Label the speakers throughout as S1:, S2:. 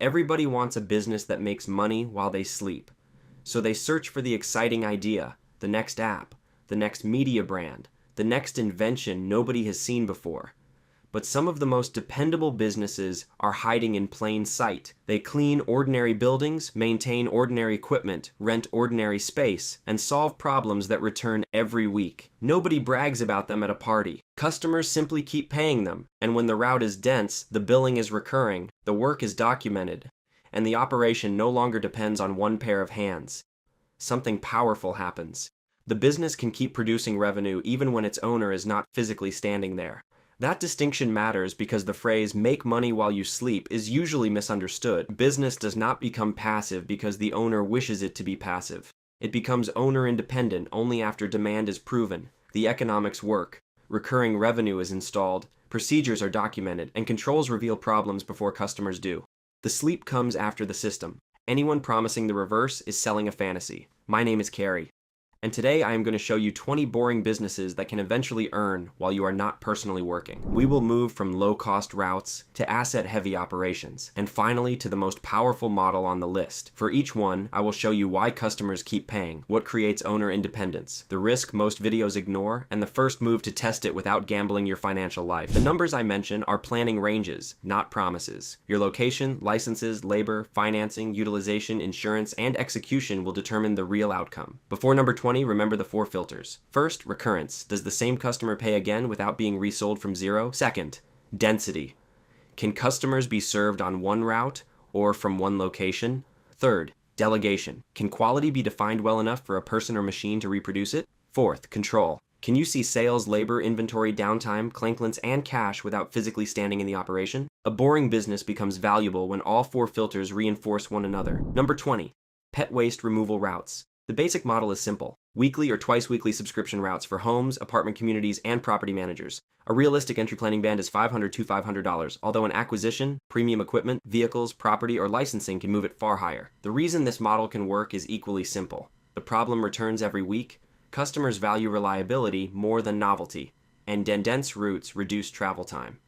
S1: Everybody wants a business that makes money while they sleep. So they search for the exciting idea, the next app, the next media brand, the next invention nobody has seen before. But some of the most dependable businesses are hiding in plain sight. They clean ordinary buildings, maintain ordinary equipment, rent ordinary space, and solve problems that return every week. Nobody brags about them at a party. Customers simply keep paying them, and when the route is dense, the billing is recurring, the work is documented, and the operation no longer depends on one pair of hands. Something powerful happens. The business can keep producing revenue even when its owner is not physically standing there. That distinction matters because the phrase "make money while you sleep" is usually misunderstood. Business does not become passive because the owner wishes it to be passive. It becomes owner independent only after demand is proven, the economics work, recurring revenue is installed, procedures are documented, and controls reveal problems before customers do. The sleep comes after the system. Anyone promising the reverse is selling a fantasy. My name is Carrie. And today I am going to show you 20 boring businesses that can eventually earn while you are not personally working. We will move from low-cost routes to asset-heavy operations, and finally to the most powerful model on the list. For each one, I will show you why customers keep paying, what creates owner independence, the risk most videos ignore, and the first move to test it without gambling your financial life. The numbers I mention are planning ranges, not promises. Your location, licenses, labor, financing, utilization, insurance, and execution will determine the real outcome. Before number 20, remember the 4 filters. First, recurrence. Does the same customer pay again without being resold from zero? Second, density. Can customers be served on one route or from one location? Third, delegation. Can quality be defined well enough for a person or machine to reproduce it? Fourth, control. Can you see sales, labor, inventory, downtime, clanklands, and cash without physically standing in the operation? A boring business becomes valuable when all 4 filters reinforce one another. Number 20, pet waste removal routes. The basic model is simple. Weekly or twice-weekly subscription routes for homes, apartment communities, and property managers. A realistic entry planning band is $500 to $500, although an acquisition, premium equipment, vehicles, property, or licensing can move it far higher. The reason this model can work is equally simple. The problem returns every week. Customers value reliability more than novelty, and dense routes reduce travel time.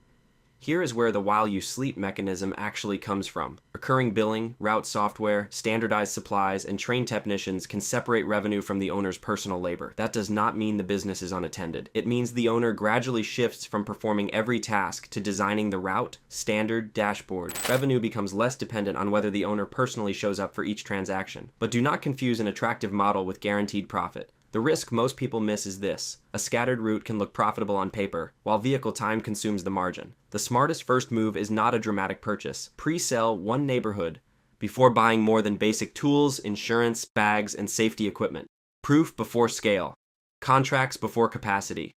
S1: Here is where the while you sleep mechanism actually comes from. Recurring billing, route software, standardized supplies, and trained technicians can separate revenue from the owner's personal labor. That does not mean the business is unattended. It means the owner gradually shifts from performing every task to designing the route, standard, dashboard. Revenue becomes less dependent on whether the owner personally shows up for each transaction. But do not confuse an attractive model with guaranteed profit. The risk most people miss is this. A scattered route can look profitable on paper, while vehicle time consumes the margin. The smartest first move is not a dramatic purchase. Pre-sell one neighborhood before buying more than basic tools, insurance, bags, and safety equipment. Proof before scale. Contracts before capacity.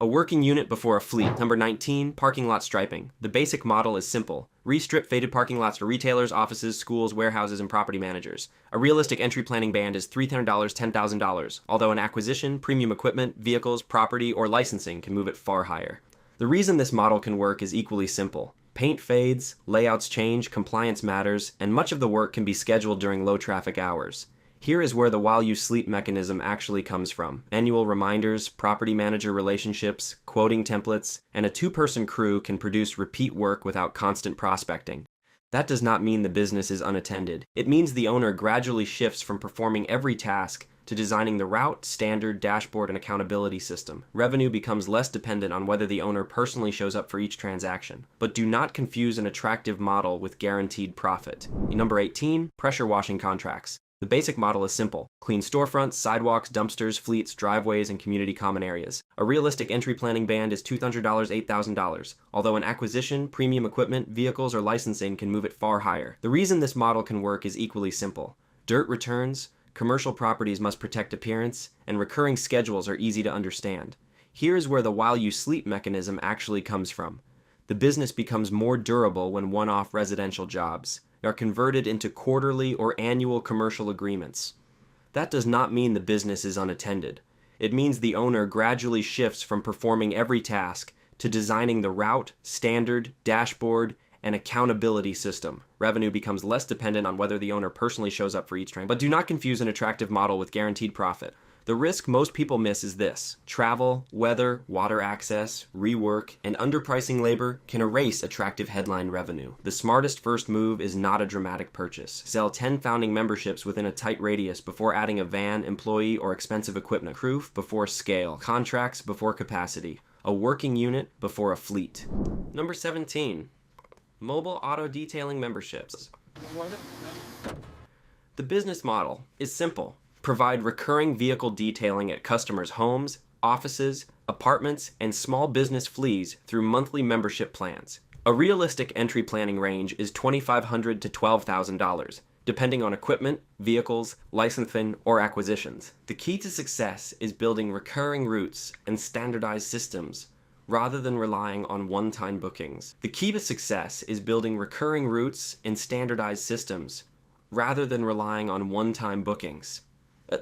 S1: A working unit before a fleet. Number 19, parking lot striping. The basic model is simple. Restrip faded parking lots for retailers, offices, schools, warehouses, and property managers. A realistic entry planning band is $300 to $10,000, although an acquisition, premium equipment, vehicles, property, or licensing can move it far higher. The reason this model can work is equally simple. Paint fades, layouts change, compliance matters, and much of the work can be scheduled during low traffic hours. Here is where the while you sleep mechanism actually comes from. Annual reminders, property manager relationships, quoting templates, and a 2-person crew can produce repeat work without constant prospecting. That does not mean the business is unattended. It means the owner gradually shifts from performing every task to designing the route, standard, dashboard, and accountability system. Revenue becomes less dependent on whether the owner personally shows up for each transaction. But do not confuse an attractive model with guaranteed profit. Number 18, pressure washing contracts. The basic model is simple. Clean storefronts, sidewalks, dumpsters, fleets, driveways, and community common areas. A realistic entry planning band is $200 to $8,000, although an acquisition, premium equipment, vehicles, or licensing can move it far higher. The reason this model can work is equally simple. Dirt returns, commercial properties must protect appearance, and recurring schedules are easy to understand. Here is where the while you sleep mechanism actually comes from. The business becomes more durable when one-off residential jobs are converted into quarterly or annual commercial agreements. That does not mean the business is unattended. It means the owner gradually shifts from performing every task to designing the route, standard, dashboard, and accountability system. Revenue becomes less dependent on whether the owner personally shows up for each train. But do not confuse an attractive model with guaranteed profit. The risk most people miss is this: travel, weather, water access, rework, and underpricing labor can erase attractive headline revenue. The smartest first move is not a dramatic purchase. Sell 10 founding memberships within a tight radius before adding a van, employee, or expensive equipment. Proof before scale. Contracts before capacity. A working unit before a fleet. Number 17. Mobile auto detailing memberships. The business model is simple. Provide recurring vehicle detailing at customers' homes, offices, apartments, and small business fleets through monthly membership plans. A realistic entry planning range is $2,500 to $12,000, depending on equipment, vehicles, licensing, or acquisitions. The key to success is building recurring routes and standardized systems, rather than relying on one-time bookings. The key to success is building recurring routes and standardized systems, rather than relying on one-time bookings.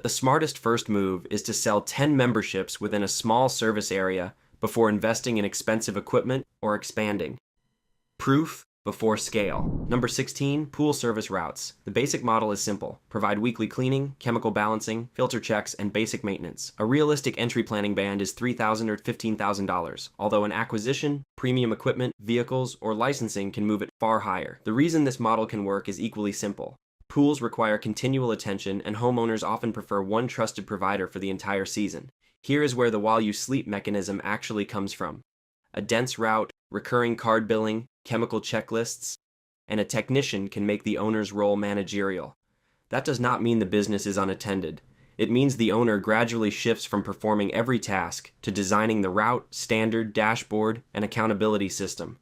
S1: The smartest first move is to sell 10 memberships within a small service area before investing in expensive equipment or expanding. Proof before scale. Number 16, pool service routes. The basic model is simple. Provide weekly cleaning, chemical balancing, filter checks, and basic maintenance. A realistic entry planning band is $3,000 or $15,000, although an acquisition, premium equipment, vehicles, or licensing can move it far higher. The reason this model can work is equally simple. Pools require continual attention, and homeowners often prefer one trusted provider for the entire season. Here is where the while you sleep mechanism actually comes from. A dense route, recurring card billing, chemical checklists, and a technician can make the owner's role managerial. That does not mean the business is unattended. It means the owner gradually shifts from performing every task to designing the route, standard, dashboard, and accountability system.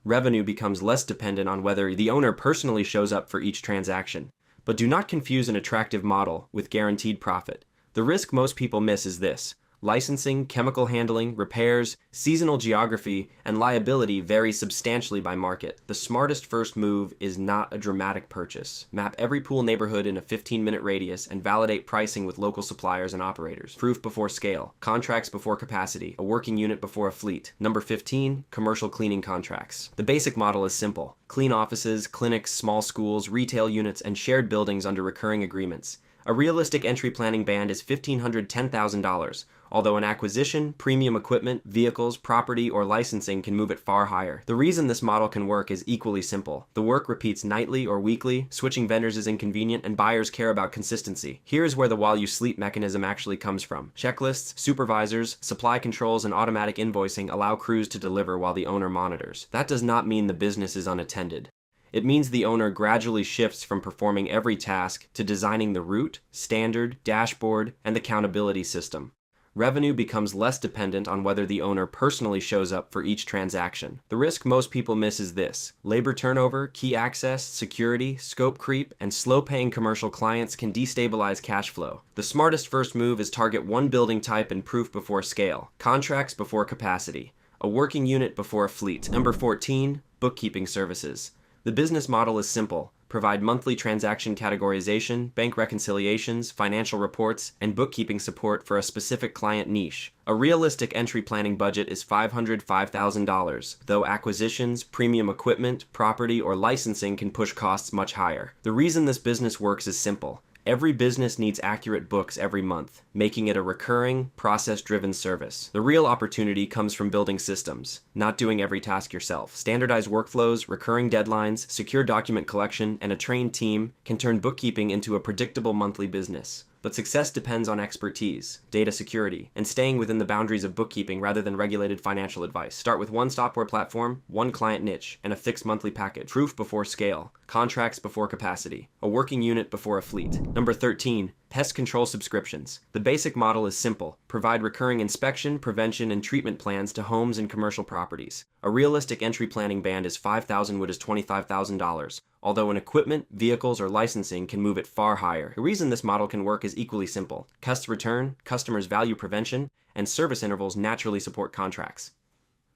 S1: Revenue becomes less dependent on whether the owner personally shows up for each transaction. But do not confuse an attractive model with guaranteed profit. The risk most people miss is this: licensing, chemical handling, repairs, seasonal geography, and liability vary substantially by market. The smartest first move is not a dramatic purchase. Map every pool neighborhood in a 15-minute radius and validate pricing with local suppliers and operators. Proof before scale. Contracts before capacity. A working unit before a fleet. Number 15, commercial cleaning contracts. The basic model is simple. Clean offices, clinics, small schools, retail units, and shared buildings under recurring agreements. A realistic entry planning band is $1,500 to $10,000, although an acquisition, premium equipment, vehicles, property, or licensing can move it far higher. The reason this model can work is equally simple. The work repeats nightly or weekly, switching vendors is inconvenient, and buyers care about consistency. Here is where the while you sleep mechanism actually comes from. Checklists, supervisors, supply controls, and automatic invoicing allow crews to deliver while the owner monitors. That does not mean the business is unattended. It means the owner gradually shifts from performing every task to designing the route, standard, dashboard, and accountability system. Revenue becomes less dependent on whether the owner personally shows up for each transaction. The risk most people miss is this: labor turnover, key access, security, scope creep, and slow-paying commercial clients can destabilize cash flow. The smartest first move is target one building type and proof before scale. Contracts before capacity. A working unit before a fleet. Number 14, bookkeeping services. The business model is simple. Provide monthly transaction categorization, bank reconciliations, financial reports, and bookkeeping support for a specific client niche. A realistic entry planning budget is $500 to $5,000, though acquisitions, premium equipment, property, or licensing can push costs much higher. The reason this business works is simple. Every business needs accurate books every month, making it a recurring, process-driven service. The real opportunity comes from building systems, not doing every task yourself. Standardized workflows, recurring deadlines, secure document collection, and a trained team can turn bookkeeping into a predictable monthly business. But success depends on expertise, data security, and staying within the boundaries of bookkeeping rather than regulated financial advice. Start with one software platform, one client niche, and a fixed monthly package. Proof before scale. Contracts before capacity. A working unit before a fleet. Number 13. Pest control subscriptions. The basic model is simple. Provide recurring inspection, prevention, and treatment plans to homes and commercial properties. A realistic entry planning band is $5,000 to $25,000, although an equipment, vehicles, or licensing can move it far higher. The reason this model can work is equally simple. Customer return, customers value prevention, and service intervals naturally support contracts.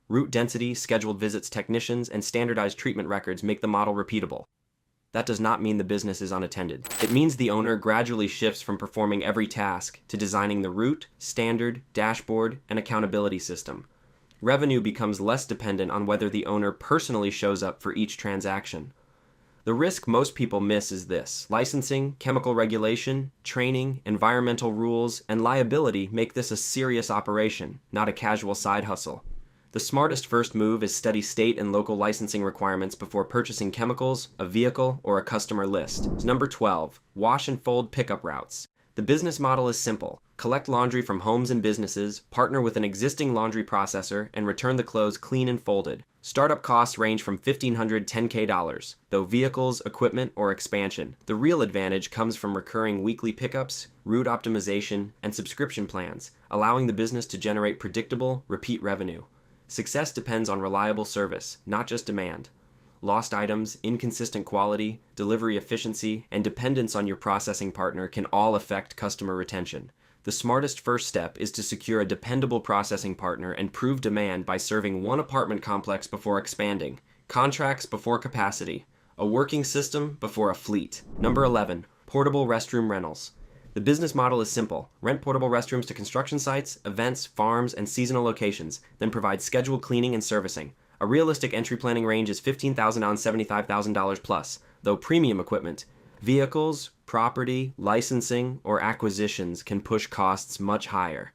S1: Route density, scheduled visits, technicians, and standardized treatment records make the model repeatable. That does not mean the business is unattended. It means the owner gradually shifts from performing every task to designing the route, standard, dashboard, and accountability system. Revenue becomes less dependent on whether the owner personally shows up for each transaction. The risk most people miss is this: licensing, chemical regulation, training, environmental rules, and liability make this a serious operation, not a casual side hustle. The smartest first move is study state and local licensing requirements before purchasing chemicals, a vehicle, or a customer list. Number 12, wash and fold pickup routes. The business model is simple. Collect laundry from homes and businesses, partner with an existing laundry processor, and return the clothes clean and folded. Startup costs range from $1,500 to $10K, though vehicles, equipment, or expansion. The real advantage comes from recurring weekly pickups, route optimization, and subscription plans, allowing the business to generate predictable, repeat revenue. Success depends on reliable service, not just demand. Lost items, inconsistent quality, delivery efficiency, and dependence on your processing partner can all affect customer retention. The smartest first step is to secure a dependable processing partner and prove demand by serving one apartment complex before expanding, contracts before capacity, a working system before a fleet. Number 11, portable restroom rentals. The business model is simple. Rent portable restrooms to construction sites, events, farms, and seasonal locations, then provide scheduled cleaning and servicing. A realistic entry planning range is $15,000 to $75,000 plus, though premium equipment, vehicles, property, licensing, or acquisitions can push costs much higher.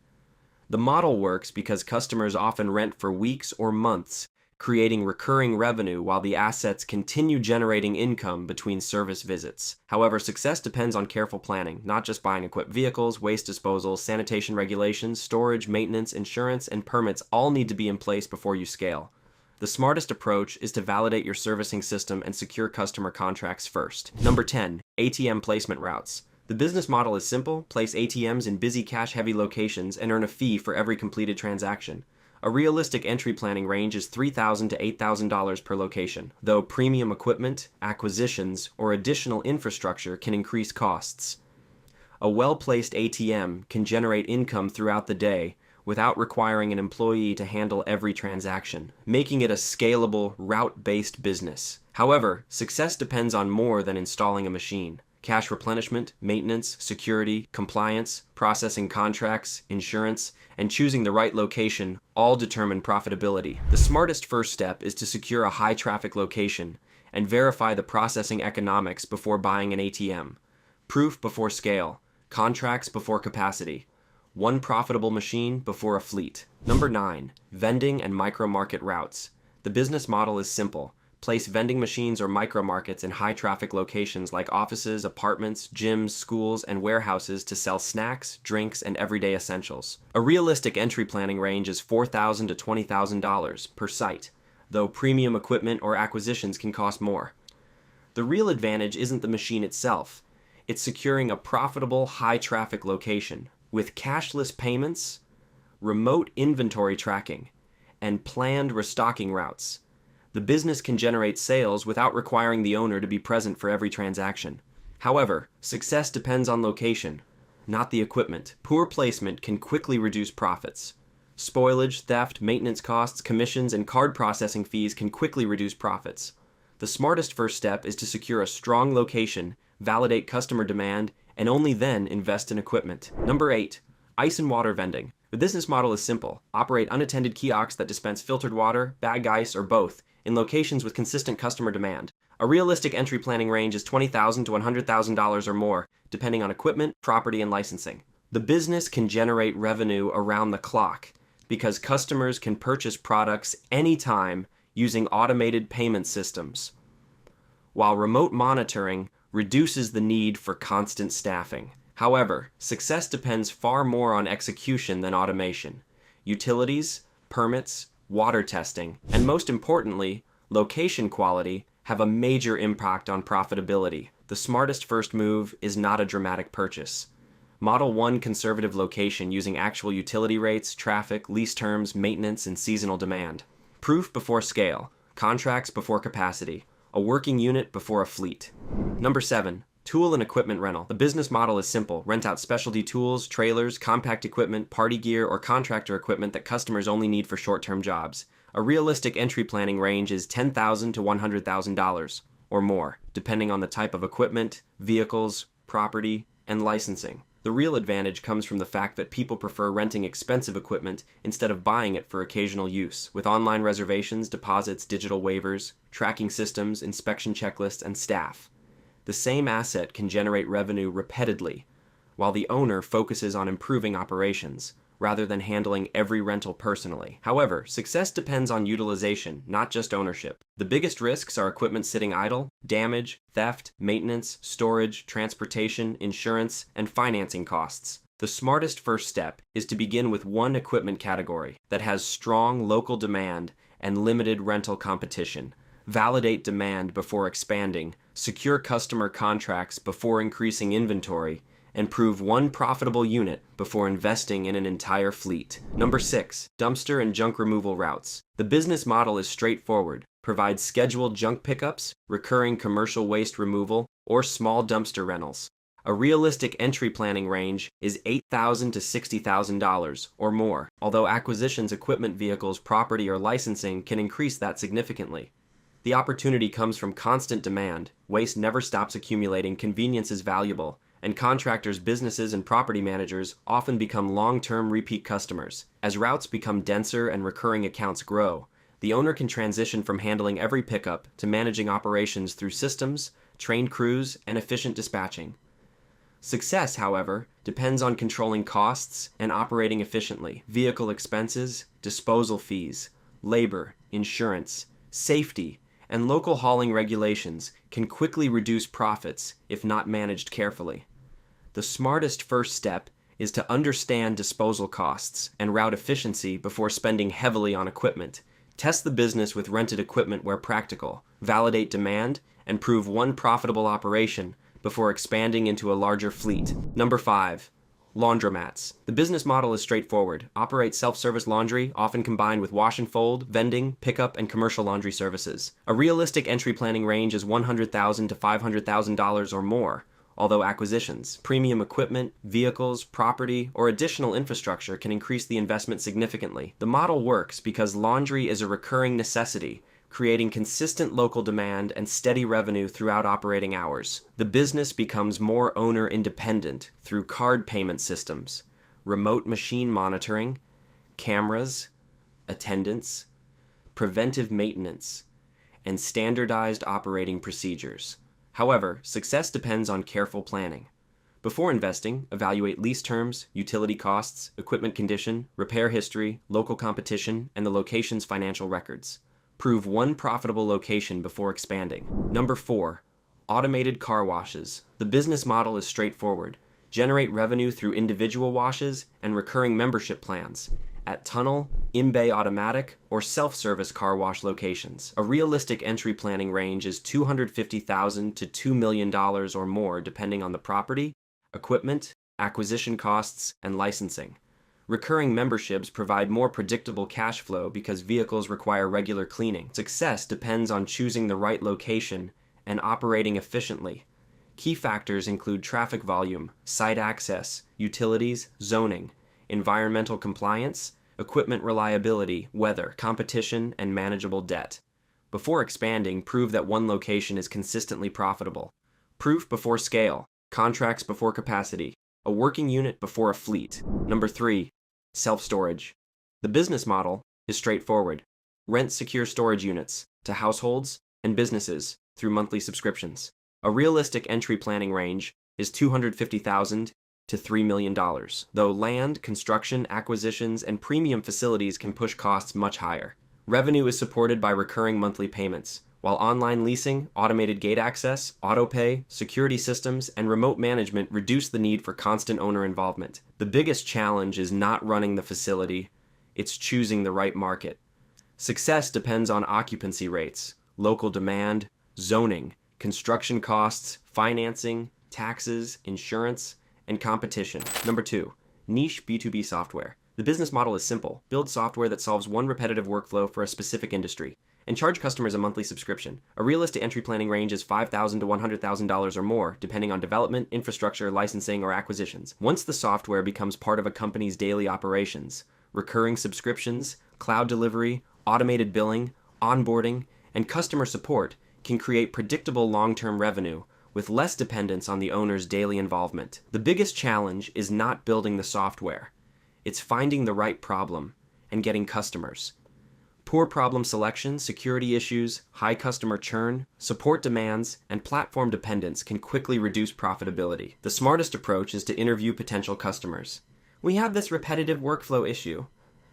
S1: The model works because customers often rent for weeks or months, creating recurring revenue while the assets continue generating income between service visits. However, success depends on careful planning, not just buying equipped vehicles. Waste disposal, sanitation regulations, storage, maintenance, insurance, and permits all need to be in place before you scale. The smartest approach is to validate your servicing system and secure customer contracts first. Number 10, ATM placement routes. The business model is simple. Place ATMs in busy cash-heavy locations and earn a fee for every completed transaction. A realistic entry planning range is $3,000 to $8,000 per location, though premium equipment, acquisitions, or additional infrastructure can increase costs. A well-placed ATM can generate income throughout the day without requiring an employee to handle every transaction, making it a scalable, route-based business. However, success depends on more than installing a machine. Cash replenishment, maintenance, security, compliance, processing contracts, insurance, and choosing the right location all determine profitability. The smartest first step is to secure a high-traffic location and verify the processing economics before buying an ATM. Proof before scale, contracts before capacity, one profitable machine before a fleet. Number 9, vending and micro-market routes. The business model is simple. Place vending machines or micro-markets in high-traffic locations like offices, apartments, gyms, schools, and warehouses to sell snacks, drinks, and everyday essentials. A realistic entry planning range is $4,000 to $20,000 per site, though premium equipment or acquisitions can cost more. The real advantage isn't the machine itself. It's securing a profitable, high-traffic location with cashless payments, remote inventory tracking, and planned restocking routes. The business can generate sales without requiring the owner to be present for every transaction. However, success depends on location, not the equipment. Poor placement can quickly reduce profits. Spoilage, theft, maintenance costs, commissions, and card processing fees can quickly reduce profits. The smartest first step is to secure a strong location, validate customer demand, and only then invest in equipment. Number 8, ice and water vending. The business model is simple. Operate unattended kiosks that dispense filtered water, bag ice, or both, in locations with consistent customer demand. A realistic entry planning range is $20,000 to $100,000 or more, depending on equipment, property, and licensing. The business can generate revenue around the clock because customers can purchase products anytime using automated payment systems, while remote monitoring reduces the need for constant staffing. However, success depends far more on execution than automation. Utilities, permits, water testing, and most importantly, location quality have a major impact on profitability. The smartest first move is not a dramatic purchase. Model one conservative location using actual utility rates, traffic, lease terms, maintenance, and seasonal demand. Proof before scale, contracts before capacity, a working unit before a fleet. Number 7, tool and equipment rental. The business model is simple. Rent out specialty tools, trailers, compact equipment, party gear, or contractor equipment that customers only need for short-term jobs. A realistic entry planning range is $10,000 to $100,000 or more, depending on the type of equipment, vehicles, property, and licensing. The real advantage comes from the fact that people prefer renting expensive equipment instead of buying it for occasional use, with online reservations, deposits, digital waivers, tracking systems, inspection checklists, and staff. The same asset can generate revenue repeatedly, while the owner focuses on improving operations, rather than handling every rental personally. However, success depends on utilization, not just ownership. The biggest risks are equipment sitting idle, damage, theft, maintenance, storage, transportation, insurance, and financing costs. The smartest first step is to begin with one equipment category that has strong local demand and limited rental competition. Validate demand before expanding, secure customer contracts before increasing inventory, and prove one profitable unit before investing in an entire fleet. Number 6, dumpster and junk removal routes. The business model is straightforward. Provide scheduled junk pickups, recurring commercial waste removal, or small dumpster rentals. A realistic entry planning range is $8,000 to $60,000 or more, although acquisitions, equipment, vehicles, property, or licensing can increase that significantly. The opportunity comes from constant demand, waste never stops accumulating, convenience is valuable, and contractors, businesses, and property managers often become long-term repeat customers. As routes become denser and recurring accounts grow, the owner can transition from handling every pickup to managing operations through systems, trained crews, and efficient dispatching. Success, however, depends on controlling costs and operating efficiently. Vehicle expenses, disposal fees, labor, insurance, safety, and local hauling regulations can quickly reduce profits if not managed carefully. The smartest first step is to understand disposal costs and route efficiency before spending heavily on equipment. Test the business with rented equipment where practical, validate demand, and prove one profitable operation before expanding into a larger fleet. Number 5. Laundromats. The business model is straightforward. Operate self-service laundry, often combined with wash and fold, vending, pickup, and commercial laundry services. A realistic entry planning range is $100,000 to $500,000 or more, although acquisitions, premium equipment, vehicles, property, or additional infrastructure can increase the investment significantly. The model works because laundry is a recurring necessity, creating consistent local demand and steady revenue throughout operating hours. The business becomes more owner-independent through card payment systems, remote machine monitoring, cameras, attendance, preventive maintenance, and standardized operating procedures. However, success depends on careful planning. Before investing, evaluate lease terms, utility costs, equipment condition, repair history, local competition, and the location's financial records. Prove one profitable location before expanding. Number 4, automated car washes. The business model is straightforward. Generate revenue through individual washes and recurring membership plans at tunnel, in-bay automatic, or self-service car wash locations. A realistic entry planning range is $250,000 to $2 million or more depending on the property, equipment, acquisition costs, and licensing. Recurring memberships provide more predictable cash flow because vehicles require regular cleaning. Success depends on choosing the right location and operating efficiently. Key factors include traffic volume, site access, utilities, zoning, environmental compliance, equipment reliability, weather, competition, and manageable debt. Before expanding, prove that one location is consistently profitable. Proof before scale, contracts before capacity, a working unit before a fleet. Number 3. Self-storage. The business model is straightforward. Rent secure storage units to households and businesses through monthly subscriptions. A realistic entry planning range is $250,000 to $3 million, though land, construction, acquisitions, and premium facilities can push costs much higher. Revenue is supported by recurring monthly payments, while online leasing, automated gate access, autopay, security systems, and remote management reduce the need for constant owner involvement. The biggest challenge is not running the facility, it's choosing the right market. Success depends on occupancy rates, local demand, zoning, construction costs, financing, taxes, insurance, and competition. Number 2, niche B2B software. The business model is simple. Build software that solves one repetitive workflow for a specific industry, and charge customers a monthly subscription. A realistic entry planning range is $5,000 to $100,000 or more, depending on development, infrastructure, licensing, or acquisitions. Once the software becomes part of a company's daily operations, recurring subscriptions, cloud delivery, automated billing, onboarding, and customer support can create predictable long-term revenue with less dependence on the owner's daily involvement. The biggest challenge is not building the software. It's finding the right problem and getting customers. Poor problem selection, security issues, high customer churn, support demands, and platform dependence can quickly reduce profitability. The smartest approach is to interview potential customers. We have this repetitive workflow issue.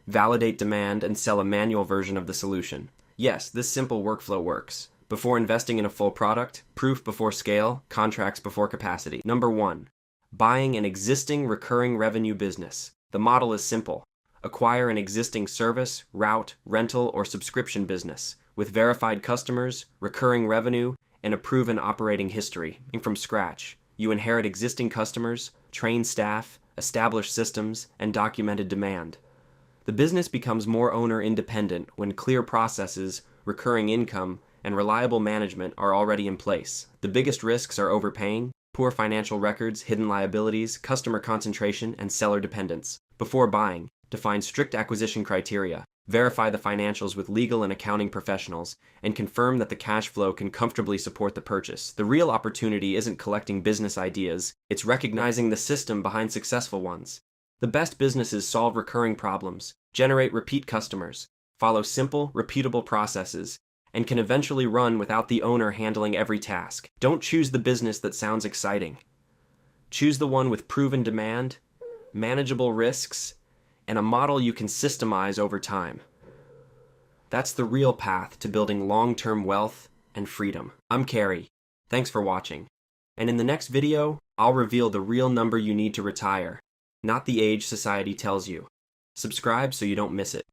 S1: Validate demand and sell a manual version of the solution. Yes, this simple workflow works. Before investing in a full product, proof before scale, contracts before capacity. Number 1. Buying an existing recurring revenue business. The model is simple. Acquire an existing service, route, rental, or subscription business with verified customers, recurring revenue, and a proven operating history. From scratch, you inherit existing customers, train staff, establish systems, and documented demand. The business becomes more owner-independent when clear processes, recurring income, and reliable management are already in place. The biggest risks are overpaying, poor financial records, hidden liabilities, customer concentration, and seller dependence. Before buying, define strict acquisition criteria, verify the financials with legal and accounting professionals, and confirm that the cash flow can comfortably support the purchase. The real opportunity isn't collecting business ideas, it's recognizing the system behind successful ones. The best businesses solve recurring problems, generate repeat customers, follow simple, repeatable processes, and can eventually run without the owner handling every task. Don't choose the business that sounds exciting. Choose the one with proven demand, manageable risks, and a model you can systemize over time. That's the real path to building long-term wealth and freedom. I'm Carrie. Thanks for watching. And in the next video, I'll reveal the real number you need to retire, not the age society tells you. Subscribe so you don't miss it.